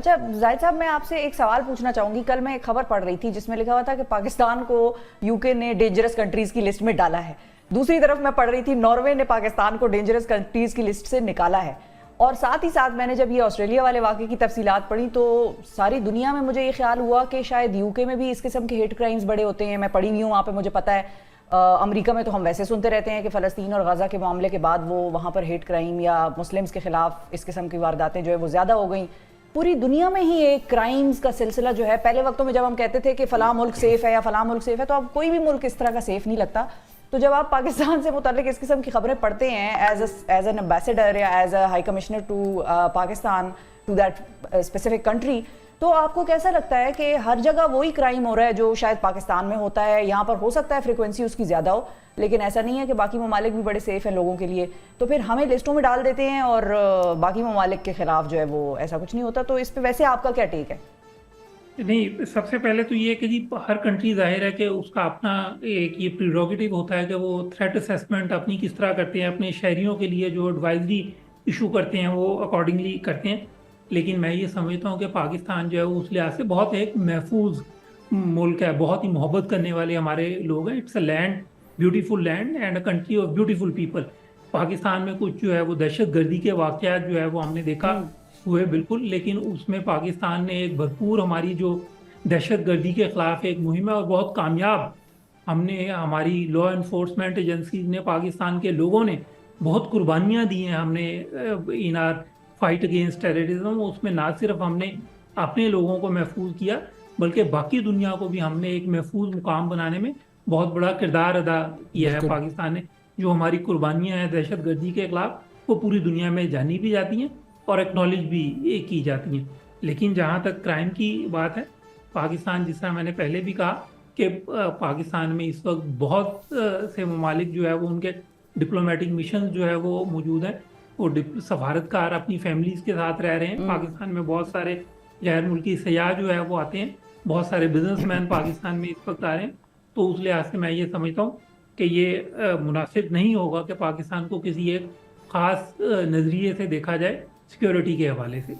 अच्छा जाहिद साहब, मैं आपसे एक सवाल पूछना चाहूंगी। कल मैं एक खबर पढ़ रही थी जिसमें लिखा हुआ था कि पाकिस्तान को यूके ने डेंजरस कंट्रीज की लिस्ट में डाला है। दूसरी तरफ मैं पढ़ रही थी नॉर्वे ने पाकिस्तान को डेंजरस कंट्रीज की लिस्ट से निकाला है। और साथ ही साथ मैंने जब ये ऑस्ट्रेलिया वाले वाक़े की तफसीलात पढ़ी तो सारी दुनिया में मुझे ये ख्याल हुआ कि शायद यूके में भी इस किस्म के हेट क्राइम्स बड़े होते हैं। मैं पढ़ी हुई हूँ वहाँ पे, मुझे पता है। अमेरिका में तो हम वैसे सुनते रहते हैं कि फ़लस्तीन और गज़ा के मामले के बाद वो वहाँ पर हेट क्राइम या मुस्लिम्स के खिलाफ इस किस्म की वारदातें जो है वो ज़्यादा हो गई। पूरी दुनिया में ही एक क्राइम्स का सिलसिला जो है, पहले वक्तों में जब हम कहते थे कि फ़लाँ मुल्क सेफ़ है या फ़लाँ मुल्क सेफ़ है, तो अब कोई भी मुल्क इस तरह का सेफ़ नहीं लगता। तो जब आप पाकिस्तान से मुतल्लिक इस किस्म की खबरें पढ़ते हैं एज एन एम्बेसडर या as a high commissioner to Pakistan to that specific country, तो आपको कैसा लगता है कि हर जगह वही क्राइम हो रहा है जो शायद पाकिस्तान में होता है? यहाँ पर हो सकता है फ्रिक्वेंसी उसकी ज़्यादा हो, लेकिन ऐसा नहीं है कि बाकी ममालिक भी बड़े सेफ़ हैं लोगों के लिए। तो फिर हमें लिस्टों में डाल देते हैं और बाकी ममालिक के खिलाफ जो है वो ऐसा कुछ नहीं होता। तो इस पर वैसे आपका क्या टेक है? नहीं, सबसे पहले तो ये कि जी हर कंट्री जाहिर है कि उसका अपना एक ये प्रीरोगेटिव होता है कि वो थ्रेट असेसमेंट अपनी किस तरह करते हैं, अपने शहरियों के लिए जो एडवाइजरी इशू करते हैं वो अकॉर्डिंगली करते हैं। लेकिन मैं ये समझता हूँ कि पाकिस्तान जो है उस लिहाज से बहुत एक महफूज मुल्क है, बहुत ही मोहब्बत करने वाले हमारे लोग हैं। It's a land, beautiful land and a country of beautiful people. Pakistan में कुछ जो है वो दहशत गर्दी के वाकयात जो है वो हमने देखा हम्म। हुए बिल्कुल, लेकिन उसमें पाकिस्तान ने एक भरपूर हमारी जो दहशत गर्दी के खिलाफ एक मुहिम है और बहुत कामयाब हमने, हमारी लॉ एनफोर्समेंट एजेंसी ने, पाकिस्तान के लोगों ने बहुत कुर्बानियां दी हैं। हमने इन आर फाइट अगेंस्ट टेररिज्म, उसमें ना सिर्फ हमने अपने लोगों को महफूज किया बल्कि बाकी दुनिया को भी हमने एक महफूज मुकाम बनाने में बहुत बड़ा किरदार अदा किया है। बिल्कुल। पाकिस्तान ने जो हमारी कुर्बानियां हैं दहशत गर्दी के खिलाफ, वो पूरी दुनिया में जानी भी जाती हैं और एक्नॉलेज भी की जाती हैं। लेकिन जहाँ तक क्राइम की बात है, पाकिस्तान, जिस तरह मैंने पहले भी कहा कि पाकिस्तान में इस वक्त बहुत से ममालिक जो है वो उनके डिप्लोमेटिक मिशन जो है वो मौजूद हैं। वो सफारतकार अपनी फैमिलीज के साथ रह रहे हैं हम्म। पाकिस्तान में। बहुत सारे गैर मुल्की सयाह जो है वो आते हैं, बहुत सारे बिजनेसमैन पाकिस्तान में इस वक्त आ रहे हैं। तो उस लिहाज से मैं ये समझता हूँ कि ये मुनासिब नहीं होगा कि पाकिस्तान को किसी एक खास नज़रिए से देखा जाए सिक्योरिटी के हवाले से।